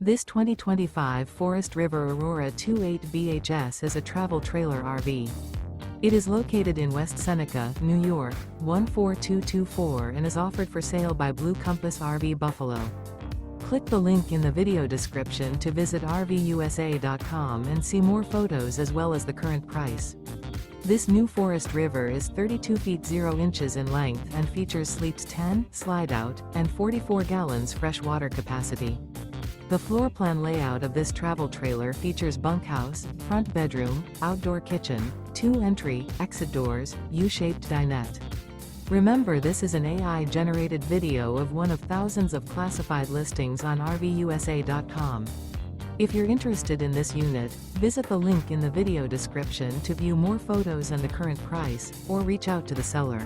This 2025 Forest River Aurora 28 BHS is a travel trailer RV. It is located in West Seneca, New York, 14224 and is offered for sale by Blue Compass RV Buffalo. Click the link in the video description to visit RVUSA.com and see more photos as well as the current price. This new Forest River is 32 feet 0 inches in length and features sleeps 10, slide-out, and 44 gallons fresh water capacity. The floor plan layout of this travel trailer features bunkhouse, front bedroom, outdoor kitchen, 2 entry, exit doors, U-shaped dinette. Remember, this is an AI-generated video of one of thousands of classified listings on RVUSA.com. If you're interested in this unit, visit the link in the video description to view more photos and the current price, or reach out to the seller.